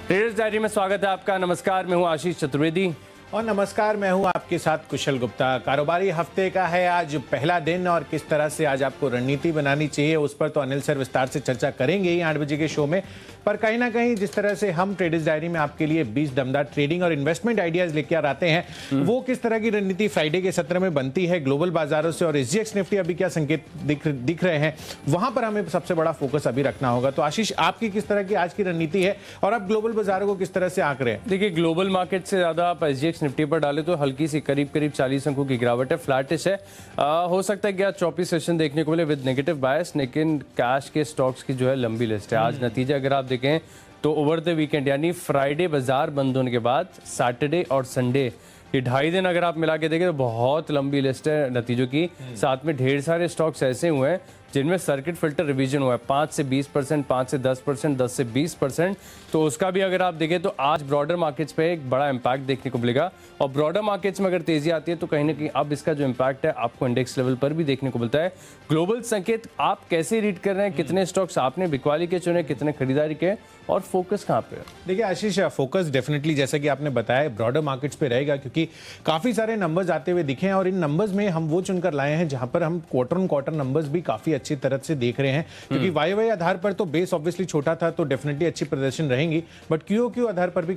Traders diary में स्वागत है आपका। नमस्कार, मैं हूं आशीष चतुर्वेदी और नमस्कार, मैं हूं आपके साथ कुशल गुप्ता। कारोबारी हफ्ते का है आज पहला दिन और किस तरह से आज आपको रणनीति बनानी चाहिए उस पर तो अनिल सर विस्तार से चर्चा करेंगे ही 8 बजे के शो में। पर कहीं ना कहीं जिस तरह से हम ट्रेडर्स डायरी में आपके लिए 20 दमदार ट्रेडिंग और इन्वेस्टमेंट आइडियाज लेकर आते हैं, वो किस तरह की रणनीति फ्राइडे के सत्र में बनती है ग्लोबल बाजारों से और एसजीएक्स निफ्टी अभी क्या संकेत दिख रहे हैं, वहां पर हमें सबसे बड़ा फोकस अभी रखना होगा। तो आशीष, आपकी किस तरह की आज की रणनीति है और आप ग्लोबल बाजारों को किस तरह से आंक रहे हैं? देखिए, ग्लोबल मार्केट से ज्यादा आप एसजीएक्स निफ्टी पर डाले तो हल्की सी करीब 40 अंकों की गिरावट है, फ्लैटिश है। हो सकता है कि आज 24 सेशन देखने को मिले विद नेगेटिव बायस, लेकिन कैश के स्टॉक्स की जो है लंबी लिस्ट है। आज नतीजा अगर आप देखें तो ओवर द वीकेंड यानी फ्राइडे बाजार बंद होने के बाद सैटरडे और संडे ये 2.5 दिन अगर आप मिला के देखें तो बहुत लंबी लिस्ट है नतीजों की। साथ में ढेर सारे स्टॉक्स ऐसे हुए हैं जिनमें सर्किट फिल्टर रिवीजन हुआ है 5 से 20%, 5 से 10%, 10 से 20%। तो उसका भी अगर आप देखें तो आज ब्रॉडर मार्केट्स पे एक बड़ा इंपैक्ट देखने को मिलेगा। और ब्रॉडर मार्केट्स में अगर तेजी आती है तो कहीं ना कहीं अब इसका जो इंपैक्ट है आपको इंडेक्स लेवल पर भी देखने को मिलता है। ग्लोबल संकेत आप कैसे रीड कर रहे हैं, कितने स्टॉक्स आपने बिकवाली के चुने, कितने खरीदारी के, और फोकस कहाँ पे है? देखिए आशीष, फोकस डेफिनेटली जैसा कि आपने बताया ब्रॉडर मार्केट्स पे रहेगा, क्योंकि काफी सारे नंबर्स आते हुए दिखे हैं और इन नंबर्स में हम वो चुनकर लाए हैं जहां पर हम क्वार्टर ऑन क्वार्टर नंबर्स भी काफी अच्छी तरह से देख रहे हैं। क्योंकि वाई आधार पर तो बेस ऑब्वियसली छोटा था तो डेफिनेटली अच्छी प्रदर्शन रहेंगी, बट क्यू आधार पर भी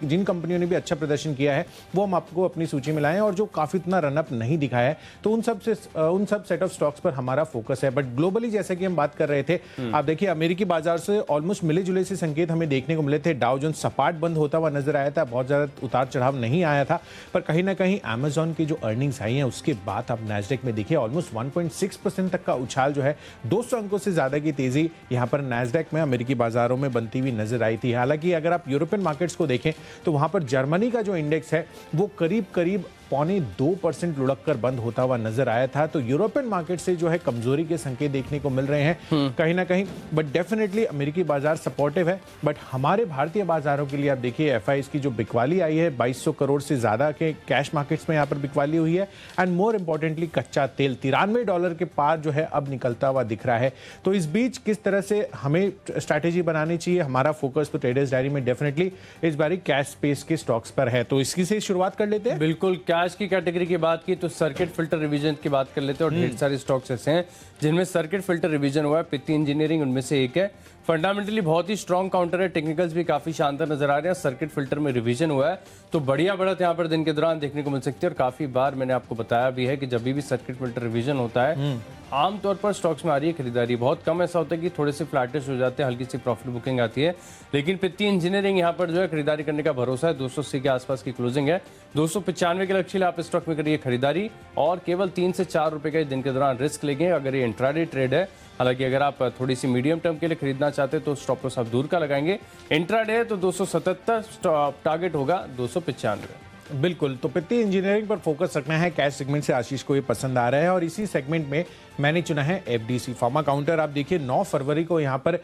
जिन कंपनियों ने भी अच्छा प्रदर्शन किया है वो हम आपको अपनी सूची में लाए हैं, और जो काफी उतना रनअप नहीं दिखाया है तो उन सब सेट ऑफ स्टॉक्स पर हमारा फोकस है। बट ग्लोबली जैसे कि हम बात कर रहे थे, आप देखिए अमेरिकी बाजार से ऑलमोस्ट मिले जुले से संकेत हमें देखने को मिले थे। डाउ जोन्स सपाट बंद होता हुआ नजर आया था, बहुत ज्यादा उतार चढ़ाव नहीं आया था, पर कहीं ना कहीं अमेजॉन की जो अर्निंग्स आई हैं उसके बाद आप नैस्डैक में देखिए ऑलमोस्ट 1.6% तक का उछाल जो है, 200 अंकों से ज्यादा की तेजी यहां पर नैस्डैक में अमेरिकी बाजारों में बनती हुई नजर आई थी। हालांकि अगर आप यूरोपियन मार्केट्स को देखें तो वहां पर जर्मनी का जो इंडेक्स है वो करीब 0.25% लुढ़क कर बंद होता हुआ नजर आया था। तो यूरोपियन मार्केट से जो है कमजोरी के संकेत देखने को मिल रहे हैं कहीं ना कहीं, बट डेफिनेटली अमेरिकी बाजार सपोर्टिव है। बट हमारे भारतीय बाजारों के लिए आप देखिए एफआईएस की जो बिकवाली आई है 2200 करोड़ से ज्यादा के कैश मार्केट्स में यहाँ पर बिकवाली हुई है। एंड मोर इंपॉर्टेंटली कच्चा तेल $93 के पार जो है अब निकलता हुआ दिख रहा है। तो इस बीच किस तरह से हमें स्ट्रैटेजी बनानी चाहिए, हमारा फोकस तो ट्रेडर्स डायरी में डेफिनेटली इस बारी कैश स्पेस के स्टॉक्स पर है। तो इसकी से शुरुआत कर लेते हैं। बिल्कुल, कैश की कैटेगरी की बात की तो सर्किट फिल्टर रिवीजन की बात कर लेते हैं और ढेर सारे स्टॉक्स ऐसे हैं जिनमें सर्किट फिल्टर रिवीजन हुआ है। पित्ती इंजीनियरिंग उनमें से एक है। फंडामेंटली बहुत ही स्ट्रॉन्ग काउंटर है, टेक्निकल्स भी काफी शानदार नजर आ रहे हैं। सर्किट फिल्टर में रिवीजन हुआ है तो बढ़िया बढ़त यहाँ पर दिन के दौरान देखने को मिल सकती है। और काफी बार मैंने आपको बताया भी है कि जब भी सर्किट फिल्टर रिवीजन होता है आमतौर पर स्टॉक्स में आ रही है खरीदारी। बहुत कम ऐसा होता है कि थोड़े से फ्लैटिश हो जाते हैं, हल्की सी प्रॉफिट बुकिंग आती है। लेकिन पित्ती इंजीनियरिंग यहाँ पर जो है खरीदारी करने का भरोसा है। 280 के आसपास की क्लोजिंग है, 295 के लक्ष्य आप स्टॉक में करिए खरीदारी और केवल 3 से 4 रुपए का दिन के दौरान रिस्क लेंगे अगर ये इंट्राडे ट्रेड है। हालांकि अगर आप थोड़ी सी मीडियम टर्म के लिए खरीदना चाहते हैं तो स्टॉप लॉस आप दूर का लगाएंगे। इंट्राडे है तो 277 टारगेट होगा 295। बिल्कुल, तो पित्ती इंजीनियरिंग पर फोकस रखना है। कैश सेगमेंट से आशीष को ये पसंद आ रहा है और इसी सेगमेंट में मैंने चुना है एफडीसी फार्मा काउंटर। आप देखिए 9 फरवरी को यहाँ पर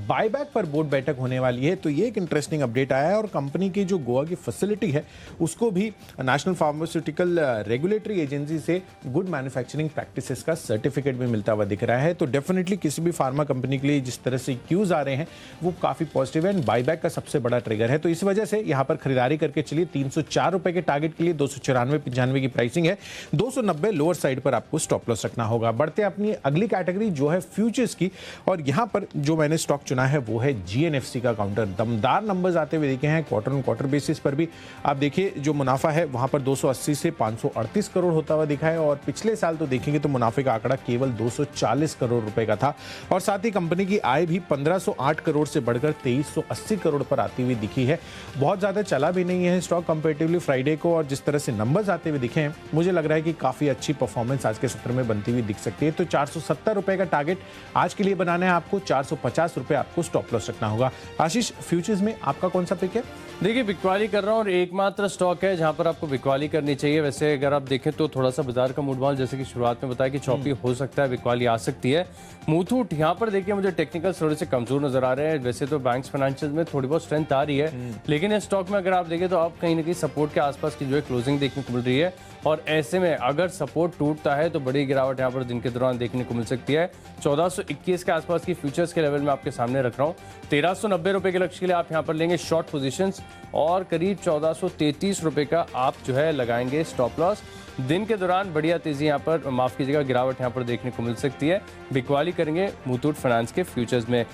बायबैक पर बोर्ड बैठक होने वाली है, तो ये एक इंटरेस्टिंग अपडेट आया है। और कंपनी की जो गोवा की फैसिलिटी है उसको भी नेशनल फार्मास्यूटिकल रेगुलेटरी एजेंसी से गुड मैन्युफैक्चरिंग प्रैक्टिसेस का सर्टिफिकेट भी मिलता हुआ दिख रहा है। तो डेफिनेटली किसी भी फार्मा कंपनी के लिए जिस तरह से क्यूज आ रहे हैं वो काफी पॉजिटिव है। बायबैक का सबसे बड़ा ट्रिगर है, तो इस वजह से यहाँ पर खरीदारी करके चलिए। 304 रुपए के टारगेट के लिए 294-95 की प्राइसिंग है, 290 लोअर साइड पर आपको स्टॉप लॉस रखना होगा। बढ़ते अपनी अगली कैटेगरी जो है फ्यूचर्स की, और यहां पर जो मैंने स्टॉक चुना है वो है जीएनएफसी का काउंटर। दमदार नंबर्स आते हुए देखे हैं क्वार्टर ऑन क्वार्टर बेसिस पर भी। आप देखिए जो मुनाफा है वहां पर 280 से 538 करोड़ होता हुआ दिखा है, और पिछले साल तो देखेंगे तो मुनाफे का आंकड़ा केवल 240 करोड़ रुपए का था। और साथ ही कंपनी की आय भी 1508 करोड़ से बढ़कर 2380 करोड़ पर आती हुई दिखी है। बहुत ज्यादा चला भी नहीं है स्टॉक कंपेरेटिवली फ्राइडे को, और जिस तरह से नंबर्स आते हुए दिखे हैं मुझे लग रहा है कि काफी अच्छी परफॉर्मेंस आज के सत्र में बनती हुई दिख सकती है। तो 470 रुपए का टारगेट आज के लिए बनाना है आपको, 450 रुपए आपको स्टॉप लॉस रखना होगा। आशीष, फ्यूचर्स में आपका कौन सा पिक है? देखिए, बिकवाली कर रहा हूँ और एकमात्र स्टॉक है जहां पर आपको बिकवाली करनी चाहिए। वैसे अगर आप देखें तो थोड़ा सा बाजार का मूड माहौल जैसे कि शुरुआत में बताया कि चौपी हो सकता है, बिकवाली आ सकती है। मुथूट यहाँ पर देखिए मुझे टेक्निकल थोड़े से कमजोर नजर आ रहे हैं। वैसे तो बैंक्स फाइनेंशियल में थोड़ी बहुत स्ट्रेंथ आ रही है, लेकिन इस स्टॉक में अगर आप देखें तो आप कहीं ना कहीं सपोर्ट के आसपास की जो है क्लोजिंग देखने को मिल रही है। और ऐसे में अगर सपोर्ट टूटता है तो बड़ी गिरावट यहाँ पर दिन के दौरान दौरान देखने को मिल सकती है। 1421 के आसपास की फ्यूचर्स के लेवल में आपके सामने रख रहा हूँ। 1390 रुपए के लक्ष्य के लिए आप यहाँ पर लेंगे शॉर्ट पोजीशंस और करीब 1433 रुपए का आप जो है लगाएंगे स्टॉप लॉस। दिन के दौरान बढ़िया तेजी यहाँ पर, माफ कीजिएगा, गिरावट यहाँ पर देखने को मिल सकती है। बिकवाली करेंगे मुथूट फाइनेंस के फ्यूचर्स में।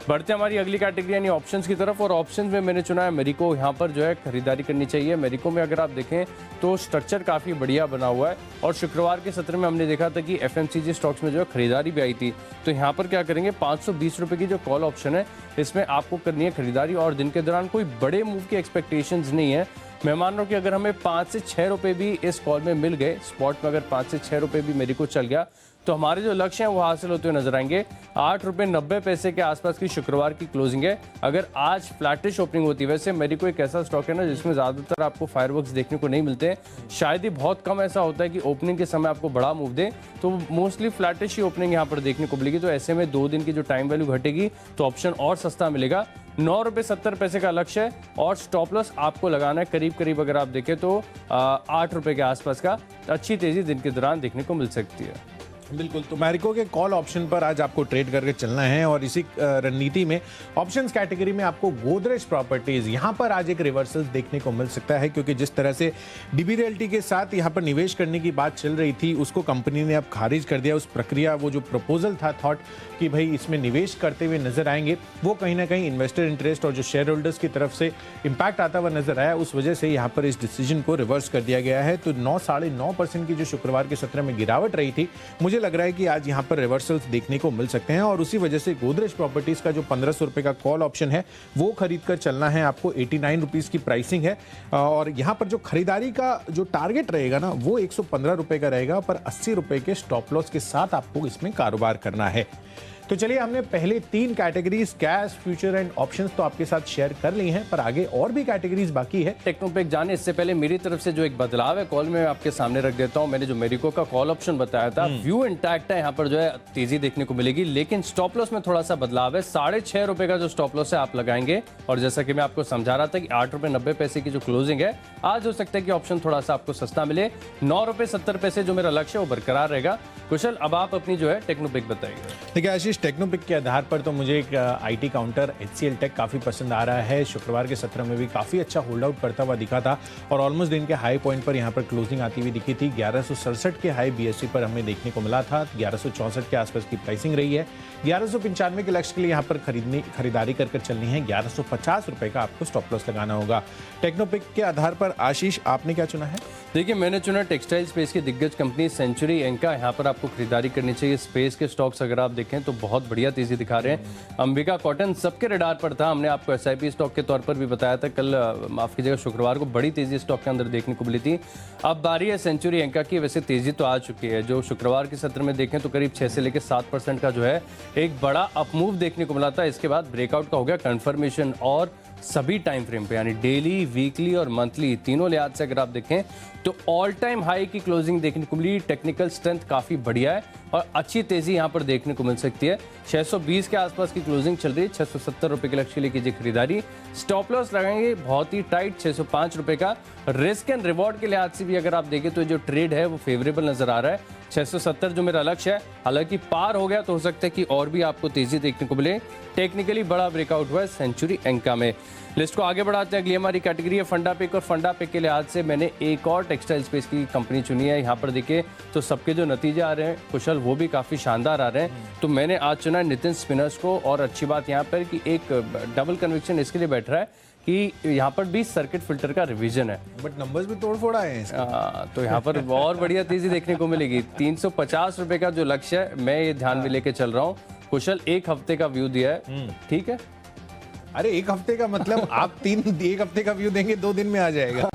बढ़ते हमारी अगली कैटेगरी यानी ऑप्शंस की तरफ, और ऑप्शंस में मैंने चुना है मेरिको। यहाँ पर जो है खरीदारी करनी चाहिए। मेरिको में अगर आप देखें तो स्ट्रक्चर काफ़ी बढ़िया बना हुआ है और शुक्रवार के सत्र में हमने देखा था कि एफएमसीजी स्टॉक्स में जो है खरीदारी भी आई थी। तो यहाँ पर क्या करेंगे, 520 रुपये की जो कॉल ऑप्शन है इसमें आपको करनी है खरीदारी और दिन के दौरान कोई बड़े मूव की एक्सपेक्टेशंस नहीं है। मैं मान रहा हूँ कि अगर हमें 5 से 6 रुपये भी इस कॉल में मिल गए, स्पॉट में अगर 5 से 6 रुपये भी मेरिको चल गया तो हमारे जो लक्ष्य हैं वो हासिल होते हुए नजर आएंगे। 8 रुपये 90 पैसे के आसपास की शुक्रवार की क्लोजिंग है। अगर आज फ्लैटिश ओपनिंग होती है, वैसे मेरिको एक ऐसा स्टॉक है ना जिसमें ज़्यादातर आपको फायरवर्क्स देखने को नहीं मिलते हैं। शायद ही बहुत कम ऐसा होता है कि ओपनिंग के समय आपको बड़ा मूव दे, तो मोस्टली फ्लैटिश ही ओपनिंग यहाँ पर देखने को मिलेगी। तो ऐसे में 2 दिन की जो टाइम वैल्यू घटेगी तो ऑप्शन और सस्ता मिलेगा। 9 रुपये 70 पैसे का लक्ष्य है और स्टॉप लॉस आपको लगाना है करीब करीब अगर आप देखें तो 8 रुपये के आसपास का। अच्छी तेजी दिन के दौरान देखने को मिल सकती है। बिल्कुल, तो मैरिको के कॉल ऑप्शन पर आज आपको ट्रेड करके चलना है और इसी रणनीति में ऑप्शंस कैटेगरी में आपको गोदरेज प्रॉपर्टीज यहाँ पर आज एक रिवर्सल देखने को मिल सकता है, क्योंकि जिस तरह से डीबी रियल्टी के साथ यहाँ पर निवेश करने की बात चल रही थी उसको कंपनी ने अब खारिज कर दिया। उस प्रक्रिया, वो जो प्रपोजल था, थॉट कि भाई इसमें निवेश करते हुए नजर आएंगे, वो कहीं ना कहीं इन्वेस्टर इंटरेस्ट और जो शेयर होल्डर्स की तरफ से इंपैक्ट आता हुआ नजर आया, उस वजह से यहाँ पर इस डिसीजन को रिवर्स कर दिया गया है। तो 9-9.5% की जो शुक्रवार के सत्र में गिरावट रही थी, मुझे लग रहा है कि आज यहां पर रिवर्सल्स देखने को मिल सकते हैं और उसी वजह से गोदरेज प्रॉपर्टीज का जो 1500 रुपए का कॉल ऑप्शन है वो खरीद कर चलना है आपको। 89 रुपीज की प्राइसिंग है और यहां पर जो खरीदारी का जो टारगेट रहेगा ना वो 115 रुपए का रहेगा, पर 80 रुपए के स्टॉप लॉस के साथ आपको इसमें कारोबार करना है। तो चलिए, हमने पहले 3 categories cash, future and options तो आपके साथ शेयर कर ली हैं, पर आगे और भी कैटेगरीज बाकी है। टेक्नोपेक जाने इससे पहले मेरी तरफ से जो एक बदलाव है कॉल में आपके सामने रख देता हूं। मैंने जो मेरिको का कॉल ऑप्शन बताया था, व्यू इंटैक्ट है, यहाँ पर जो है तेजी देखने को मिलेगी, लेकिन स्टॉप लॉस में थोड़ा सा बदलाव है। 6.5 रुपए का जो स्टॉप लॉस है आप लगाएंगे और जैसा कि मैं आपको समझा रहा था कि 8 रुपए 90 पैसे की जो क्लोजिंग है, आज हो सकता है कि ऑप्शन थोड़ा सा आपको सस्ता मिले। 9 रुपए 70 पैसे जो मेरा लक्ष्य है वो बरकरार रहेगा। कुशल, अब आप अपनी जो है टेक्नोपिक बताइए। देखिए आशीष, टेक्नोपिक के आधार पर तो मुझे एक आईटी काउंटर HCL टेक काफ़ी पसंद आ रहा है। शुक्रवार के सत्र में भी काफ़ी अच्छा होल्ड आउट करता हुआ दिखा था और ऑलमोस्ट दिन के हाई पॉइंट पर यहाँ पर क्लोजिंग आती हुई दिखी थी। 1167 के हाई BSE पर हमें देखने को मिला था। 1164 के आसपास की प्राइसिंग रही है। 1195 के लक्ष्य के लिए यहाँ पर खरीदारी कर चलनी है। 1150 रुपए का आपको स्टॉप लॉस लगाना होगा। टेक्नोपिक के आधार पर आशीष, आपने क्या चुना है? देखिए, मैंने चुना टेक्सटाइल स्पेस की दिग्गज कंपनी सेंचुरी एंका। यहाँ पर आपको खरीदारी करनी चाहिए। स्पेस के स्टॉक्स अगर आप देखें तो बहुत बढ़िया तेजी दिखा रहे हैं। अंबिका कॉटन सबके रडार पर था, हमने आपको SIP स्टॉक के तौर पर भी बताया था कल, माफ कीजिएगा, शुक्रवार को बड़ी तेजी स्टॉक के अंदर देखने को मिली थी। अब बारी है सेंचुरी एंका की। वैसे तेजी तो आ चुकी है, जो शुक्रवार के सत्र में देखें तो करीब 6 से लेकर 7% का जो है एक बड़ा अपमूव देखने को मिला था। इसके बाद ब्रेकआउट का हो गया कंफर्मेशन और सभी टाइम फ्रेम पे, यानी डेली, वीकली और मंथली तीनों लिहाज से अगर आप देखें तो ऑल टाइम हाई की क्लोजिंग देखने को मिली। टेक्निकल स्ट्रेंथ काफी बढ़िया है और अच्छी तेजी यहां पर देखने को मिल सकती है। 620 के आसपास की क्लोजिंग चल रही है। 670 रुपए के लक्ष्य के लिए कीजिए खरीदारी। स्टॉप लॉस लगाएंगे बहुत ही टाइट 605 रुपए का। रिस्क एंड रिवॉर्ड के लिहाज से भी अगर आप देखें तो जो ट्रेड है वो फेवरेबल नजर आ रहा है। 670 जो मेरा लक्ष्य है, हालांकि पार हो गया तो हो सकता है कि और भी आपको तेजी देखने को मिले। टेक्निकली बड़ा ब्रेकआउट हुआ है सेंचुरी एंका में। लिस्ट को आगे बढ़ाते हैं। अगली हमारी कैटेगरी है फंडा पिक और फंडा पिक के लिहाज से मैंने एक और टेक्सटाइल स्पेस की कंपनी चुनी है। यहाँ पर देखिए तो सबके जो नतीजे आ रहे हैं कुशल वो भी काफ़ी शानदार आ रहे हैं। तो मैंने आज चुना है नितिन स्पिनर्स को और अच्छी बात यहाँ पर कि एक डबल कन्विक्शन इसके लिए बैठ रहा है कि यहाँ पर भी सर्किट फिल्टर का रिवीजन है, बट नंबर्स भी तोड़-फोड़ आए हैं। तो यहाँ पर और बढ़िया तेजी देखने को मिलेगी। 350 रुपए का जो लक्ष्य है मैं ये ध्यान में लेके चल रहा हूँ। कुशल, 1 हफ्ते का व्यू दिया है, ठीक है? अरे 1 हफ्ते का मतलब आप 1 हफ्ते का व्यू देंगे 2 दिन में आ जाएगा।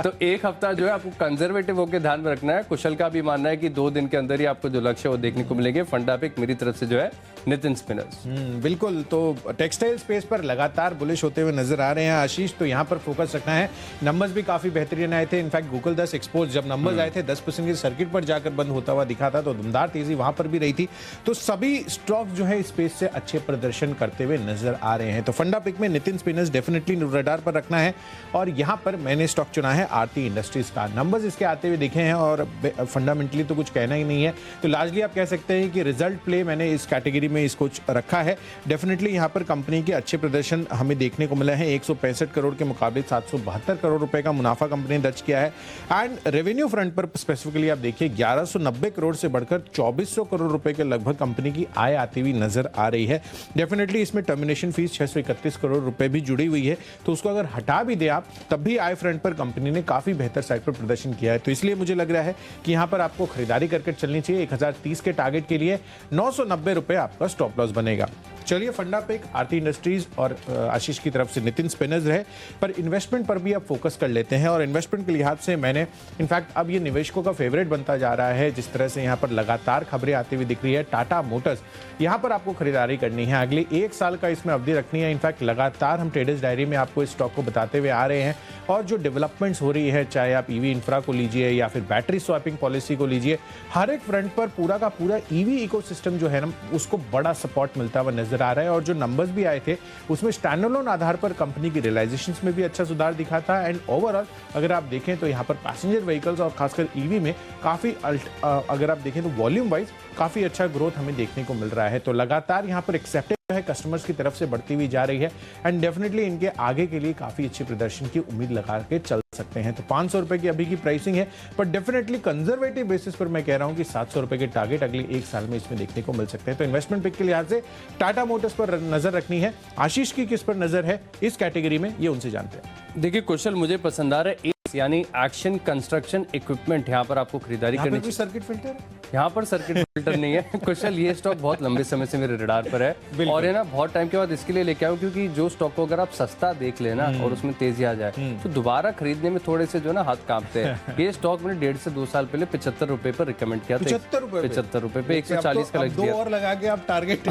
तो 1 हफ्ता जो है आपको कंजर्वेटिव होकर ध्यान में रखना है। कुशल का भी मानना है कि 2 दिन के अंदर ही आपको जो लक्ष्य है वो देखने को मिलेंगे। फंडा पिक मेरी तरफ से जो है नितिन स्पिनर्स। बिल्कुल, तो टेक्सटाइल स्पेस पर लगातार बुलिश होते हुए नजर आ रहे हैं आशीष। तो यहाँ पर फोकस रखना है। नंबर्स भी काफी बेहतरीन आए थे। इनफैक्ट गूगल 10 एक्सपोज जब नंबर्स आए थे 10% की सर्किट पर जाकर बंद होता हुआ दिखा था, तो दमदार तेजी वहां पर भी रही थी। तो सभी स्टॉक जो है स्पेस से अच्छे प्रदर्शन करते हुए नजर आ रहे हैं। तो फंडा पिक में नितिन स्पिनर्स डेफिनेटली रडार पर रखना है और यहाँ पर मैंने स्टॉक चुना है आरती इंडस्ट्रीज का। नंबर्स इसके आते हुए दिखे हैं और फंडामेंटली तो कुछ कहना ही नहीं है, तो लार्जली आप कह सकते हैं कि रिजल्ट प्ले मैंने इस कैटेगरी में इसको रखा है। डेफिनेटली यहाँ पर कंपनी के अच्छे प्रदर्शन हमें देखने को मिला है। 165 करोड़ के मुकाबले 772 करोड़ रुपए का मुनाफा कंपनी ने दर्ज किया है। एंड रेवेन्यू फ्रंट पर स्पेसिफिकली आप देखिए 1190 करोड़ से बढ़कर 2400 करोड़ रुपए के लगभग कंपनी की आय आती हुई नजर आ रही है। डेफिनेटली इसमें टर्मिनेशन फीस 631 करोड़ रुपए भी जुड़ी हुई है, तो उसको अगर हटा भी दे आप तब भी आय फ्रंट पर कंपनी ने काफी बेहतर साइड पर प्रदर्शन किया है। तो इसलिए मुझे लग रहा है कि यहां पर आपको खरीदारी करके चलनी चाहिए। 1030 के टारगेट के लिए 990 रुपए आपका स्टॉप लॉस बनेगा। चलिए फंडा पिक आरती इंडस्ट्रीज और आशीष की तरफ से नितिन स्पिनर्स रहे, पर इन्वेस्टमेंट पर भी अब फोकस कर लेते हैं। और इन्वेस्टमेंट के लिहाज से मैंने इनफैक्ट अब ये निवेशकों का फेवरेट बनता जा रहा है। जिस तरह से यहाँ पर लगातार खबरें आती हुई दिख रही है, टाटा मोटर्स यहाँ पर आपको खरीदारी करनी है। अगले 1 साल का इसमें अवधि रखनी है। इनफैक्ट लगातार हम ट्रेडर्स डायरी में आपको इस स्टॉक को बताते हुए आ रहे हैं और जो डेवलपमेंट्स हो रही है, चाहे आप ईवी इंफ्रा को लीजिए या फिर बैटरी स्वैपिंग पॉलिसी को लीजिए, हर एक फ्रंट पर पूरा का पूरा ईवी इकोसिस्टम जो है ना उसको बड़ा सपोर्ट मिलता हुआ नजर आ रहा है। और जो नंबर्स भी आए थे उसमें स्टैंडअलोन आधार पर कंपनी की रियलाइजेशंस में भी अच्छा सुधार दिखा था। एंड ओवरऑल अगर आप देखें तो यहाँ पर पैसेंजर व्हीकल्स और खासकर ईवी में काफी अगर आप देखें तो वॉल्यूम वाइज काफी अच्छा ग्रोथ हमें देखने को मिल रहा है। तो लगातार यहाँ पर एक्सेप्टेड है कस्टमर्स की तरफ से बढ़ती हुई जा रही है एंड डेफिनेटली इनके आगे के लिए काफी अच्छे प्रदर्शन की उम्मीद लगा के चल सकते हैं। तो 500 रुपए की अभी की प्राइसिंग है, पर डेफिनेटली कंजर्वेटिव बेसिस पर मैं कह रहा हूं कि 700 रुपए के टारगेट अगले 1 साल में इसमें देखने को मिल सकते हैं। तो इन्वेस्टमेंट पिक के लिहाज से टाटा मोटर्स पर नजर रखनी है। आशीष की किस पर नजर है इस कैटेगरी में, ये उनसे जानते हैं। देखिए कुशल, मुझे पसंद आ रहा है यानी एक्शन कंस्ट्रक्शन इक्विपमेंट, यहाँ पर आपको खरीदारी करनी चाहिए। सर्किट फिल्टर यहाँ पर सर्किट फिल्टर नहीं है कुशल, ये स्टॉक बहुत लंबे समय से मेरे रडार पर है और ये ना बहुत टाइम के बाद इसके लिए लेके आऊँ क्योंकि जो स्टॉक को अगर आप सस्ता देख लेना और उसमें तेजी आ जाए तो दोबारा खरीदने में थोड़े से जो ना हाथ कांपते हैं। ये स्टॉक मैंने 1.5 से 2 साल पहले 75 रुपए पर रिकमेंड किया था। 75 रुपए पे 140 का लग दिया। और लगा के आप टारगेट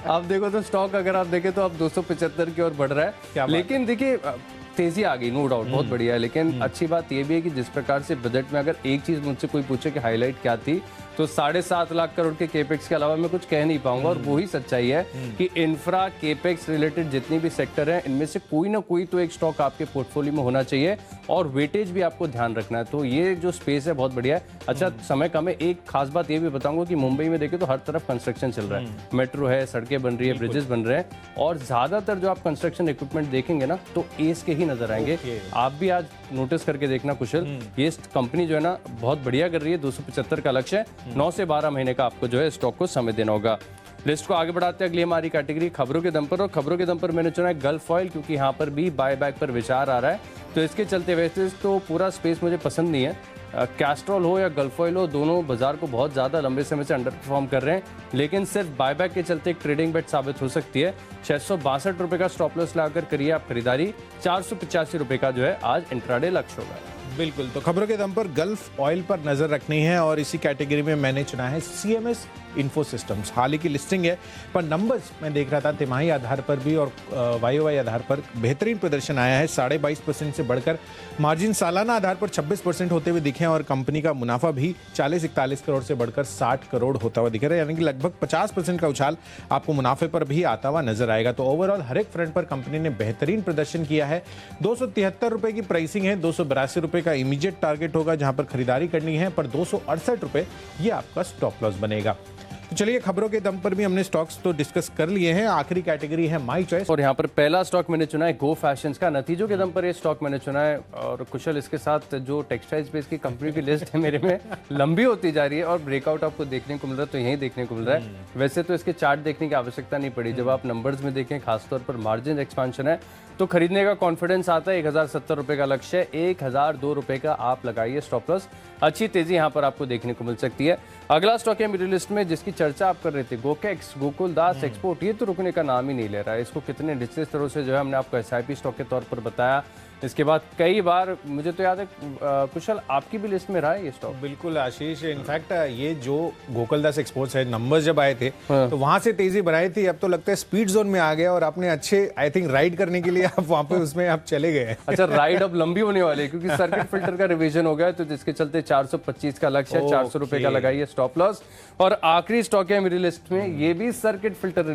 आप देखो तो स्टॉक अगर आप देखें तो अब 275 की ओर बढ़ रहा है। लेकिन देखिए तेजी आ गई, नो डाउट, बहुत बढ़िया है। लेकिन अच्छी बात यह भी है कि जिस प्रकार से बजट में अगर एक चीज मुझसे कोई पूछे कि हाईलाइट क्या थी तो 7.5 लाख करोड़ के केपेक्स के अलावा मैं कुछ कह नहीं पाऊंगा। और वही सच्चाई है कि इंफ्रा केपेक्स रिलेटेड जितनी भी सेक्टर हैं इनमें से कोई ना कोई तो एक स्टॉक आपके पोर्टफोलियो में होना चाहिए और वेटेज भी आपको ध्यान रखना है। तो ये जो स्पेस है बहुत बढ़िया है। अच्छा समय कम है, एक खास बात ये भी बताऊंगा कि मुंबई में देखें तो हर तरफ कंस्ट्रक्शन चल रहा है, मेट्रो है, सड़कें बन रही है, ब्रिजेस बन रहे हैं और ज्यादातर जो आप कंस्ट्रक्शन इक्विपमेंट देखेंगे ना तो एस के ही नजर आएंगे। आप भी आज नोटिस करके देखना कुशल, ये कंपनी जो है ना बहुत बढ़िया कर रही है। 275 का लक्ष्य है, 9 से 12 महीने का आपको जो है स्टॉक को समय देना होगा। लिस्ट को आगे बढ़ाते हैं अगली हमारी कैटेगरी खबरों के दम पर, और खबरों के दम पर मैंने चुना है गल्फ ऑयल क्योंकि यहाँ पर भी बाय बैक पर विचार आ रहा है। तो इसके चलते वैसे तो पूरा स्पेस मुझे पसंद नहीं है, कैस्ट्रॉल हो या गल्फ ऑयल हो, दोनों बाजार को बहुत ज्यादा लंबे समय से अंडर परफॉर्म कर रहे हैं। लेकिन सिर्फ बायबैक के चलते एक ट्रेडिंग बेट साबित हो सकती है। 662 रुपए का स्टॉप लॉस लगाकर करिए आप खरीदारी। 485 रुपए का जो है आज इंट्राडे लक्ष्य होगा। बिल्कुल, तो खबरों के दम पर गल्फ ऑयल पर नजर रखनी है और इसी कैटेगरी में मैंने चुना है सीएमएस इन्फो सिस्टम्स। हाल ही की लिस्टिंग है, पर नंबर्स मैं देख रहा था तिमाही आधार पर भी और वाईओवाई आधार पर बेहतरीन प्रदर्शन आया है। 22.5% से बढ़कर मार्जिन सालाना आधार पर 26% होते हुए दिखे और कंपनी का मुनाफा भी 40-41 करोड़ से बढ़कर 60 करोड़ होता हुआ दिख रहा है, यानी कि लगभग 50% का उछाल आपको मुनाफे पर भी आता हुआ नजर आएगा। तो ओवरऑल हर एक फ्रंट पर कंपनी ने बेहतरीन प्रदर्शन किया है। 273 रुपए की प्राइसिंग है, 282 रुपए का इमीडिएट टारगेट होगा जहां पर खरीदारी करनी है, पर 268 रुपए ये आपका स्टॉप लॉस बनेगा। तो चलिए खबरों के दम पर भी हमने स्टॉक्स तो डिस्कस कर लिए हैं। आखिरी कैटेगरी है माय चॉइस और यहाँ पर पहला स्टॉक मैंने चुना है गो फैशंस का। नतीजों के दम पर ये स्टॉक मैंने चुना है और कुशल इसके साथ जो टेक्सटाइल स्पेस की कंपनी की लिस्ट है मेरे में लंबी होती जा रही है और ब्रेकआउट आपको देखने को मिल रहा है, तो यही देखने को मिल रहा है। वैसे तो इसके चार्ट देखने की आवश्यकता नहीं पड़ी, जब आप नंबर्स में देखें खासतौर पर मार्जिन एक्सपांशन है तो खरीदने का कॉन्फिडेंस आता है। 1070 रुपए का लक्ष्य है, 1002 रुपए का आप लगाइए स्टॉप लॉस। अच्छी तेजी यहाँ पर आपको देखने को मिल सकती है। अगला स्टॉक है मेरी लिस्ट में जिसकी चर्चा आप कर रहे थे, गोकेक्स, गोकुल दास एक्सपोर्ट। ये तो रुकने का नाम ही नहीं ले रहा है। इसको कितने निचले स्तरों से जो है हमने आपको एसआईपी स्टॉक के तौर पर बताया, इसके बाद कई बार मुझे तो याद है कुशल आपकी भी लिस्ट में रहा है ये स्टॉक। बिल्कुल आशीष, इनफैक्ट ये जो गोकुलदास एक्सपोर्ट्स है, नंबर्स जब आए थे तो वहां से तेजी बनाई थी, अब तो लगता है स्पीड जोन में आ गया और आपने अच्छे आई थिंक राइड करने के लिए आप वहां पे उसमें आप चले गए। अच्छा, राइड अब लंबी होने वाली है क्योंकि सर्किट फिल्टर का रिवीजन हो गया, तो जिसके चलते 425 का लक्ष्य है, 400 रुपए का लगाइए स्टॉप लॉस। और आखिरी स्टॉक है मेरी लिस्ट में, ये भी सर्किट फिल्टर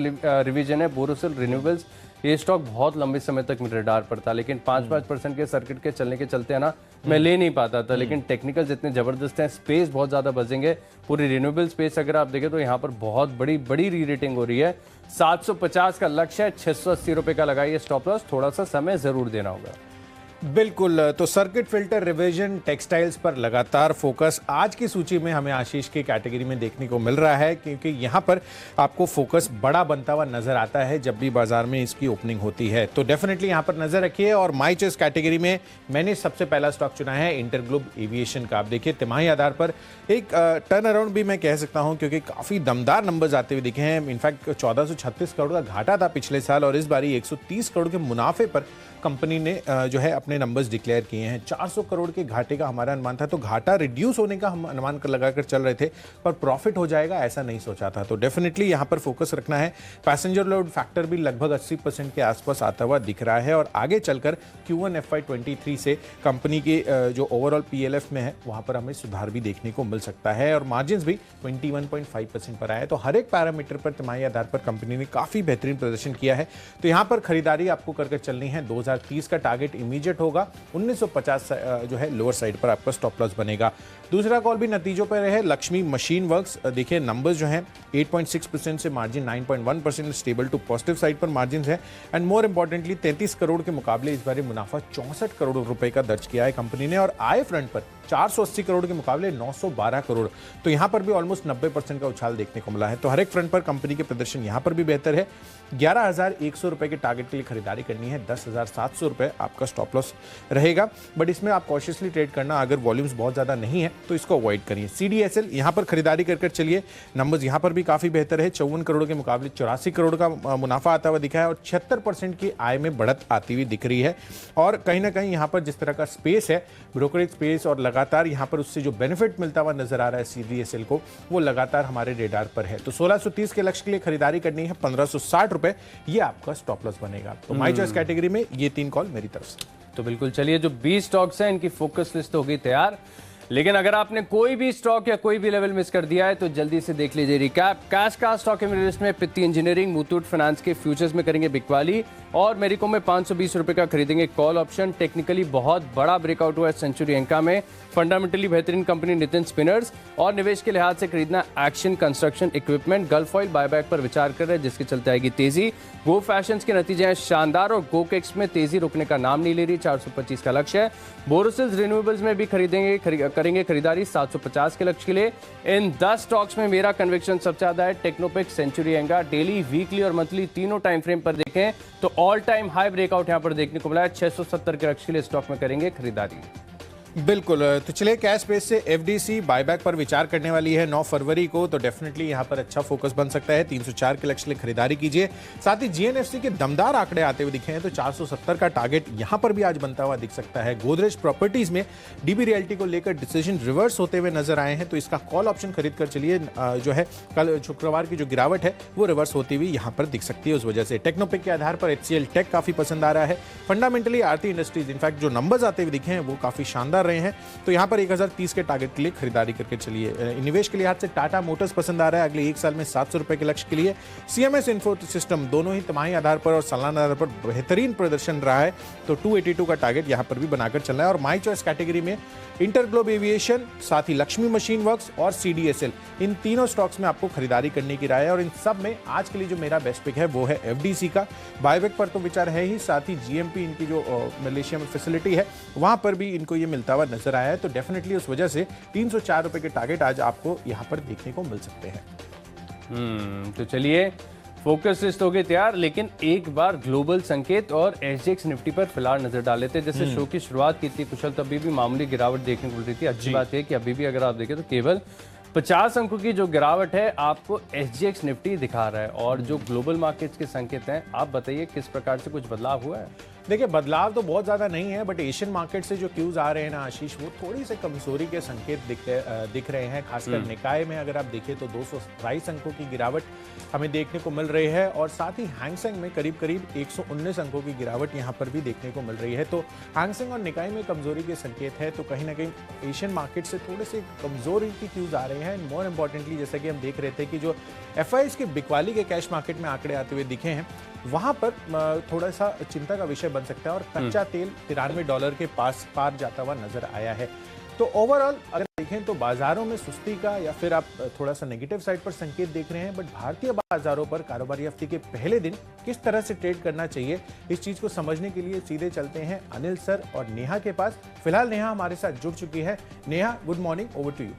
रिवीजन है, बोरोसिल रिन्यूएबल्स। ये स्टॉक बहुत लंबे समय तक मेरे रडार पर था, लेकिन 5% के सर्किट के चलने के चलते है ना, मैं ले नहीं पाता था। लेकिन टेक्निकल्स इतने जबरदस्त हैं, स्पेस बहुत ज्यादा बचेंगे, पूरी रिन्यूएबल स्पेस अगर आप देखें तो यहाँ पर बहुत बड़ी री रेटिंग हो रही है। 750 का लक्ष्य है, 680 रुपए का लगाइए स्टॉप लॉस, थोड़ा सा समय जरूर देना होगा। बिल्कुल, तो सर्किट फिल्टर रिवीजन टेक्सटाइल्स पर लगातार फोकस आज की सूची में हमें आशीष की कैटेगरी में देखने को मिल रहा है, क्योंकि यहां पर आपको फोकस बड़ा बनता हुआ नजर आता है जब भी बाजार में इसकी ओपनिंग होती है। तो डेफिनेटली यहां पर नजर रखिए। और माई चॉइस कैटेगरी में मैंने सबसे पहला स्टॉक चुना है इंटरग्लोब एविएशन का। आप देखिए तिमाही आधार पर एक टर्न अराउंड भी मैं कह सकता हूं, क्योंकि काफी दमदार नंबर्स आते हुए दिखे हैं। इनफैक्ट 1436 करोड़ का घाटा था पिछले साल और इस बारी 130 करोड़ के मुनाफे पर कंपनी ने जो है अपने नंबर्स डिक्लेयर किए हैं। 400 करोड़ के घाटे का हमारा अनुमान था, तो घाटा रिड्यूस होने का हम अनुमान कर लगाकर चल रहे थे, पर प्रॉफिट हो जाएगा ऐसा नहीं सोचा था। तो डेफिनेटली यहां पर फोकस रखना है। पैसेंजर लोड फैक्टर भी लगभग 80% के आसपास आता हुआ दिख रहा है और आगे चलकर Q1 FY23 से कंपनी के जो ओवरऑल PLF में है वहां पर हमें सुधार भी देखने को मिल सकता है और मार्जिन भी 21.5% पर आया। तो हर एक पैरामीटर पर तिमाही आधार पर कंपनी ने काफी बेहतरीन प्रदर्शन किया है। तो यहां पर खरीदारी आपको कर चलनी है। 2030 का टारगेट इमीडिएट होगा, 1950 जो है लोअर साइड पर आपका स्टॉप लॉस बनेगा। दूसरा कॉल भी नतीजों पर है लक्ष्मी मशीन वर्क्स। देखिए नंबर्स जो हैं 8.6% से margin 9.1%, stable to positive side पर मार्जिन है। एंड मोर इंपॉर्टेंटली 33 करोड़ के मुकाबले इस बार मुनाफा 64 करोड़ रुपए का दर्ज किया है कंपनी ने और आय फ्रंट पर 480 करोड़ के मुकाबले 912 करोड़। तो यहां पर भी ऑलमोस्ट 90% का उछाल देखने को मिला है। तो हर एक फ्रंट पर कंपनी के प्रदर्शन यहां पर भी बेहतर है। 11,100 रुपए के टारगेट के लिए खरीदारी करनी है, 10,700 रुपए आपका स्टॉप लॉस रहेगा। बट इसमें आप कॉशियसली ट्रेड करना, अगर वॉल्यूम्स बहुत ज्यादा नहीं है तो इसको अवॉइड करिए। CDSL यहां पर खरीदारी कर चलिए। नंबर्स यहां पर भी काफी बेहतर है, 54 करोड़ के मुकाबले 84 करोड़ का मुनाफा आता हुआ दिखा है और 76% की आय में बढ़त आती हुई दिख रही है। और कहीं ना कहीं यहां पर जिस तरह का स्पेस है, ब्रोकरेज स्पेस, और लगातार यहां पर उससे जो बेनिफिट मिलता हुआ नजर आ रहा है CDSL को, वो लगातार हमारे रेडार पर है। तो 1630 के लक्ष्य के लिए खरीदारी करनी है, 1560 रुपए ये आपका स्टॉप लॉस बनेगा। तो माई चॉइस कैटेगरी में ये 3 कॉल मेरी तरफ से। तो बिल्कुल चलिए, जो 20 स्टॉक्स हैं इनकी फोकस लिस्ट हो गई तैयार। लेकिन अगर आपने कोई भी स्टॉक या कोई भी लेवल मिस कर दिया है तो जल्दी से देख लीजिए रिकैप। कैश का स्टॉक है मेरी लिस्ट में, पित्ती इंजीनियरिंग, मुथूट फाइनेंस के फ्यूचर्स में करेंगे बिकवाली और मेरिको में 520 रुपए का खरीदेंगे कॉल ऑप्शन। टेक्निकली बहुत बड़ा ब्रेकआउट हुआ है सेंचुरी एंका में। फंडामेंटली बेहतरीन कंपनी नितिन स्पिनर्स और निवेश के लिहाज से खरीदना action construction equipment. Gulf oil buyback पर विचार कर रहे हैं जिसके चलते आएगी तेजी। गो फैशंस के नतीजे हैं शानदार और गोकेक्स में तेजी रुकने का नाम नहीं ले रही, 425 का लक्ष्य है। बोरोसिल्स रिन्यूएबल्स में भी करेंगे खरीदारी 750 के लक्ष्य के लिए। इन 10 स्टॉक्स में मेरा कन्विक्शन सबसे ज्यादा है टेक्नोपिक, सेंचुरी एंगा। डेली, वीकली और मंथली तीनों टाइम फ्रेम पर देखें तो ऑल टाइम हाई ब्रेकआउट यहां पर देखने को मिला है। 670 के लक्ष्य के लिए स्टॉक में करेंगे खरीदारी। बिल्कुल, तो चलिए कैश बेस से FDC बायबैक पर विचार करने वाली है 9 फरवरी को, तो डेफिनेटली यहां पर अच्छा फोकस बन सकता है। 304 के लक्ष्य के लिए खरीदारी कीजिए। साथ ही GNFC के दमदार आंकड़े आते हुए दिखे हैं, तो 470 का टारगेट यहां पर भी आज बनता हुआ दिख सकता है। गोदरेज प्रॉपर्टीज में DB रियल्टी को लेकर डिसीजन रिवर्स होते हुए नजर आए हैं, तो इसका कॉल ऑप्शन खरीद कर चलिए। जो है कल शुक्रवार की जो गिरावट है वो रिवर्स होती हुई यहां पर दिख सकती है। उस वजह से टेक्नोपिक के आधार पर HCL टेक काफी पसंद आ रहा है। फंडामेंटली आरती इंडस्ट्रीज, इनफैक्ट जो नंबर्स आते हुए दिखे हैं वो काफी शानदार रहे हैं, तो यहां पर 1030 के टारगेट के लिए खरीदारी करके चलिए। निवेश के लिहाज से टाटा मोटर्स पसंद आ रहा है, अगले 1 साल में 700 रुपए के लक्ष्य के लिए। CMS इन्फो सिस्टम, दोनों ही तिमाही आधार पर और सालाना आधार पर बेहतरीन प्रदर्शन रहा है, तो 282 का टारगेट यहां पर भी बनाकर चलना है। और माई चॉइस कैटेगरी में इंटरग्लोब एविएशन, साथ ही लक्ष्मी मशीन वर्क्स और CDSL, इन तीनों स्टॉक्स में आपको खरीदारी करने की राय है। और इन सब में आज के लिए जो मेरा बेस्ट पिक है वो है FDC का। बायबैक पर तो विचार है ही, साथ ही GMP इनकी जो मलेशिया में फैसिलिटी है वहां पर भी इनको ये मिलता हुआ नजर आया है। तो डेफिनेटली उस वजह से 304 रुपए के टारगेट आज आपको यहां पर देखने को मिल सकते हैं। तो चलिए फोकस लिस्ट हो गई तैयार, लेकिन एक बार ग्लोबल संकेत और SGX निफ्टी पर फिलहाल नजर डाल लेते हैं। जैसे शो की शुरुआत की थी कुशल, तभी भी मामूली गिरावट देखने को मिल रही थी। अच्छी बात है कि अभी भी अगर आप देखें तो केवल 50 अंकों की जो गिरावट है आपको SGX निफ्टी दिखा रहा है। और जो ग्लोबल मार्केट्स के संकेत हैं, आप बताइए किस प्रकार से कुछ बदलाव हुआ है? देखिए बदलाव तो बहुत ज़्यादा नहीं है, बट एशियन मार्केट से जो क्यूज आ रहे हैं ना आशीष, वो थोड़ी से कमजोरी के संकेत दिख रहे हैं। खासकर निकाय में अगर आप देखें तो 227 अंकों की गिरावट हमें देखने को मिल रही है, और साथ ही हैंगसेंग में करीब करीब 119 अंकों की गिरावट यहाँ पर भी देखने को मिल रही है। तो हैंगसेंग और निकाय में कमजोरी के संकेत है, तो कहीं ना कहीं एशियन मार्केट से थोड़े से कमजोरी की क्यूज आ रहे हैं। मोर इंपॉर्टेंटली जैसा कि हम देख रहे थे कि जो एफआईज के बिकवाली के कैश मार्केट में आंकड़े आते हुए दिखे हैं, वहां पर थोड़ा सा चिंता का विषय बन सकता है, और कच्चा तेल $93 के पार जाता हुआ नजर आया है। तो ओवरऑल अगर देखें तो बाजारों में सुस्ती का या फिर आप थोड़ा सा नेगेटिव साइड पर संकेत देख रहे हैं, बट भारतीय बाजारों पर कारोबारी हफ्ते के पहले दिन किस तरह से ट्रेड करना चाहिए, इस चीज को समझने के लिए सीधे चलते हैं अनिल सर और नेहा के पास। फिलहाल नेहा हमारे साथ जुड़ चुकी है। Neha, good morning, over to you.